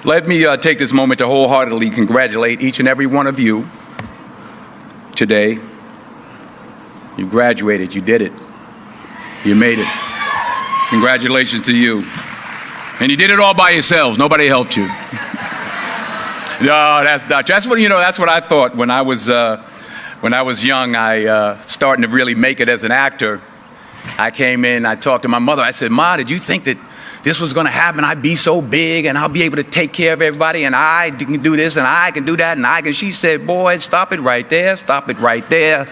Let me take this moment to wholeheartedly congratulate each and every one of you today. You graduated. You did it. You made it. Congratulations to you. And you did it all by yourselves. Nobody helped you. No, that's not. That's what That's what I thought when I was young. I starting to really make it as an actor. I came in. I talked to my mother. I said, "Ma, did you think that this was going to happen? I'd be so big, and I'll be able to take care of everybody, and I can do this, and I can do that, and I can." She said, "Boy, stop it right there. Stop it right there.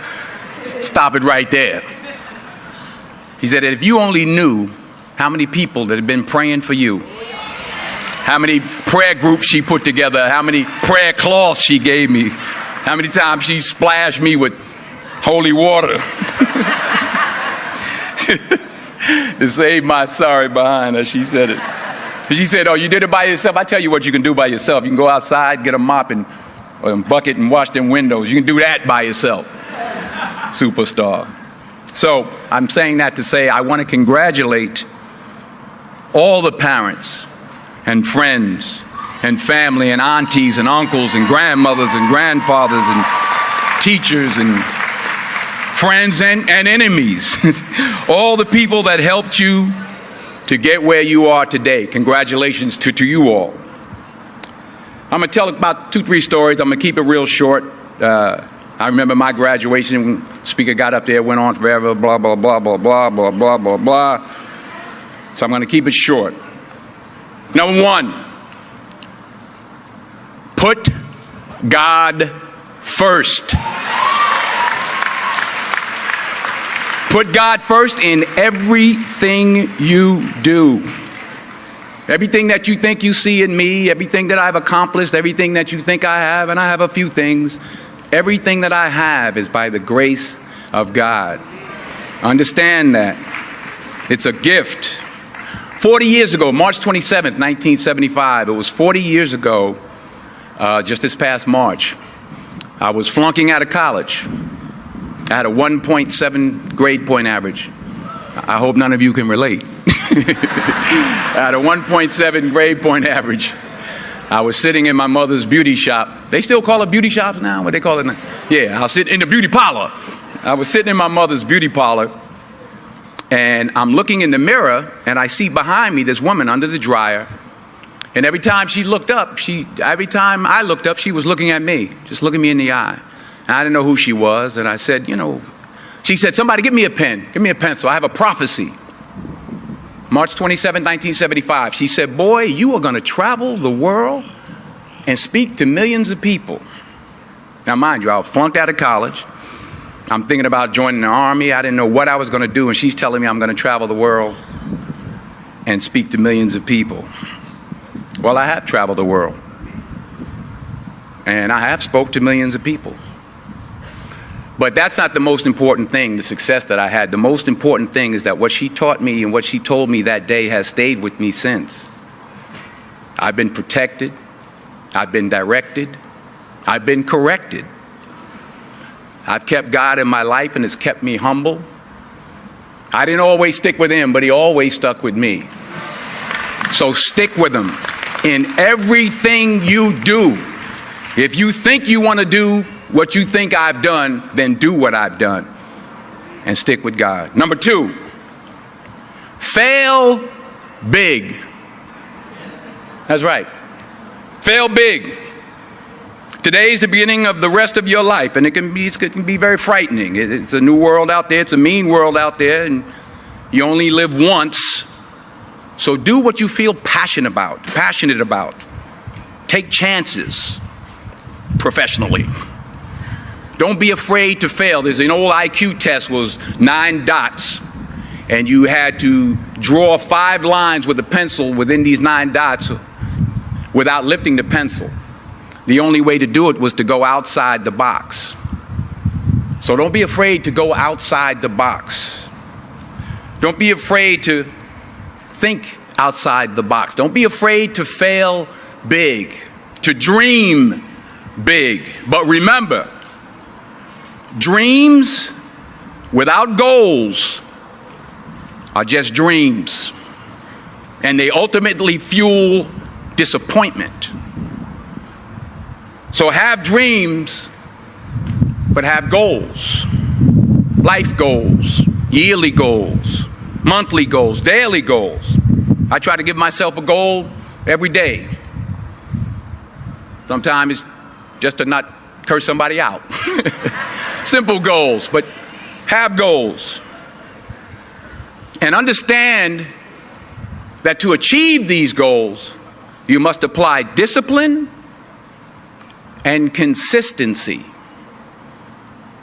Stop it right there." He said that if you only knew how many people that have been praying for you, how many prayer groups she put together, how many prayer cloths she gave me, how many times she splashed me with holy water to save my sorry behind her. She said it. She said, "Oh, you did it by yourself? I tell you what you can do by yourself. You can go outside, get a mop and a bucket and wash them windows. You can do that by yourself." Superstar. So I'm saying that to say I want to congratulate all the parents and friends and family and aunties and uncles and grandmothers and grandfathers and teachers and friends and enemies. All the people that helped you to get where you are today. Congratulations to you all. I'm going to tell about 2-3 stories. I'm going to keep it real short. I remember my graduation. Speaker got up there, went on forever, blah, blah, blah, blah, blah, blah, blah, blah, blah. So I'm going to keep it short. Number 1, put God first. Put God first in everything you do. Everything that you think you see in me, everything that I've accomplished, everything that you think I have, and I have a few things, everything that I have is by the grace of God. Understand that. It's a gift. 40 years ago, March 27th, 1975, it was 40 years ago, just this past March, I was flunking out of college. I had a 1.7 grade point average. I hope none of you can relate. I had a 1.7 grade point average. I was sitting in my mother's beauty shop. They still call it beauty shops now? What they call it now? Yeah, I was sitting in the beauty parlor. I was sitting in my mother's beauty parlor, and I'm looking in the mirror, and I see behind me this woman under the dryer. And every time she looked up, every time I looked up, she was looking at me, just looking me in the eye. And I didn't know who she was, and I said, she said, "Somebody give me a pen, give me a pencil. I have a prophecy." March 27, 1975, she said, "Boy, you are going to travel the world and speak to millions of people." Now, mind you, I was flunked out of college. I'm thinking about joining the army. I didn't know what I was going to do, and she's telling me I'm going to travel the world and speak to millions of people. Well, I have traveled the world, and I have spoke to millions of people. But that's not the most important thing, the success that I had. The most important thing is that what she taught me and what she told me that day has stayed with me since. I've been protected. I've been directed. I've been corrected. I've kept God in my life, and it's kept me humble. I didn't always stick with him, but he always stuck with me. So stick with him in everything you do. If you think you want to do what you think I've done, then do what I've done and stick with God. Number 2, fail big. That's right. Fail big. Today is the beginning of the rest of your life, and it can be very frightening. It's a new world out there. It's a mean world out there, and you only live once. So do what you feel passionate about. Take chances professionally. Don't be afraid to fail. There's an old IQ test, was 9 dots, and you had to draw 5 lines with a pencil within these 9 dots without lifting the pencil. The only way to do it was to go outside the box. So don't be afraid to go outside the box. Don't be afraid to think outside the box. Don't be afraid to fail big, to dream big. But remember, dreams without goals are just dreams, and they ultimately fuel disappointment. So have dreams, but have goals. Life goals, yearly goals, monthly goals, daily goals. I try to give myself a goal every day. Sometimes it's just to not curse somebody out. Simple goals, but have goals. And understand that to achieve these goals, you must apply discipline and consistency.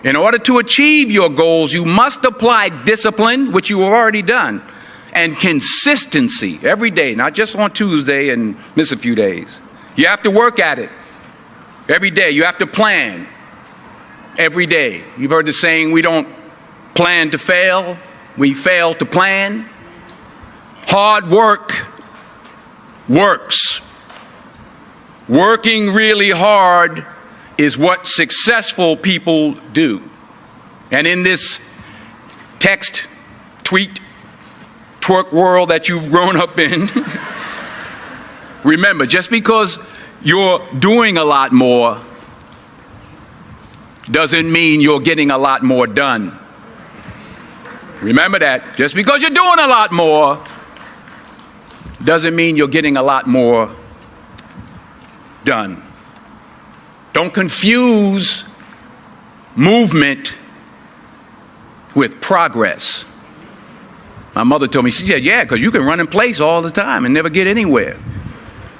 In order to achieve your goals, you must apply discipline, which you have already done, and consistency every day, not just on Tuesday and miss a few days. You have to work at it every day. You have to plan every day. You've heard the saying, we don't plan to fail, we fail to plan. Hard work works. Working really hard is what successful people do. And in this text, tweet, twerk world that you've grown up in, remember, just because you're doing a lot more doesn't mean you're getting a lot more done. Remember that. Just because you're doing a lot more doesn't mean you're getting a lot more done. Don't confuse movement with progress. My mother told me, she said, yeah, because you can run in place all the time and never get anywhere.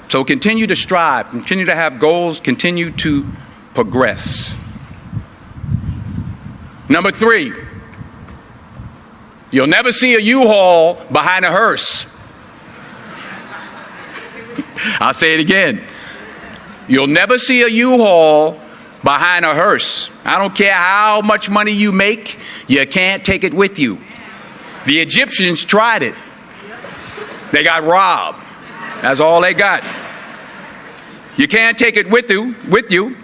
So continue to strive, continue to have goals, continue to progress. Number 3, you'll never see a U-Haul behind a hearse. I'll say it again. You'll never see a U-Haul behind a hearse. I don't care how much money you make, you can't take it with you. The Egyptians tried it. They got robbed. That's all they got. You can't take it with you.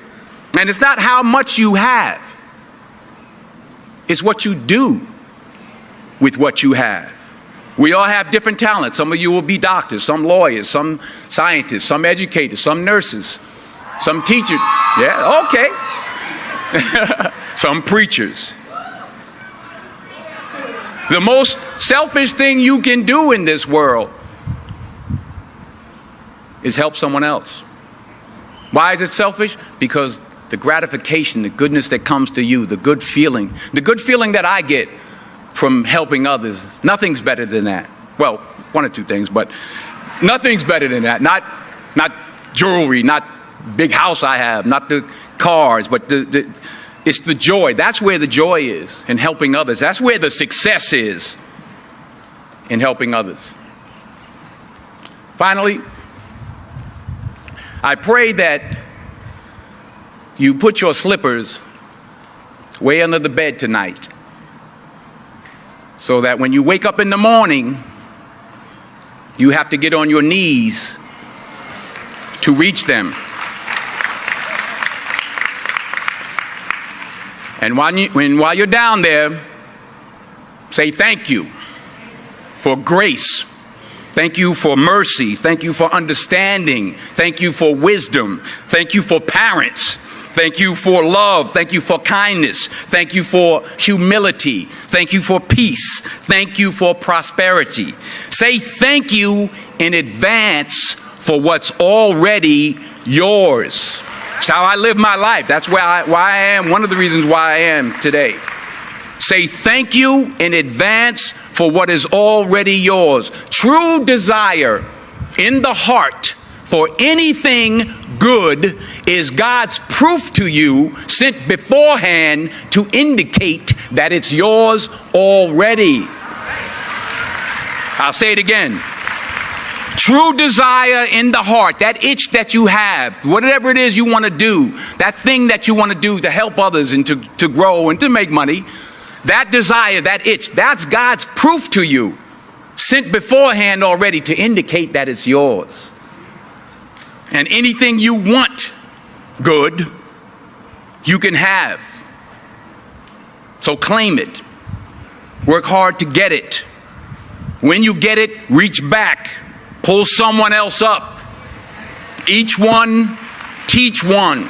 And it's not how much you have. It's what you do with what you have. We all have different talents. Some of you will be doctors, some lawyers, some scientists, some educators, some nurses, some teachers. Yeah, okay. Some preachers. The most selfish thing you can do in this world is help someone else. Why is it selfish? Because the gratification, the goodness that comes to you, the good feeling that I get from helping others, nothing's better than that. Well, one or two things, but nothing's better than that. Not jewelry, not big house I have, not the cars, but it's the joy. That's where the joy is, in helping others. That's where the success is, in helping others. Finally, I pray that you put your slippers way under the bed tonight, so that when you wake up in the morning, you have to get on your knees to reach them. And while you're down there, say thank you for grace. Thank you for mercy. Thank you for understanding. Thank you for wisdom. Thank you for parents. Thank you for love. Thank you for kindness. Thank you for humility. Thank you for peace. Thank you for prosperity. Say thank you in advance for what's already yours. That's how I live my life. That's why I am, one of the reasons why I am today. Say thank you in advance for what is already yours. True desire in the heart for anything good is God's proof to you, sent beforehand to indicate that it's yours already. I'll say it again. True desire in the heart, that itch that you have, whatever it is you want to do, that thing that you want to do to help others and to grow and to make money, that desire, that itch, that's God's proof to you, sent beforehand already to indicate that it's yours. And anything you want good, you can have. So claim it. Work hard to get it. When you get it, reach back. Pull someone else up. Each one, teach one.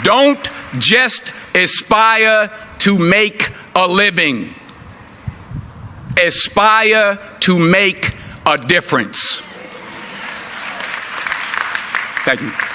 Don't just aspire to make a living. Aspire to make a difference. Thank you.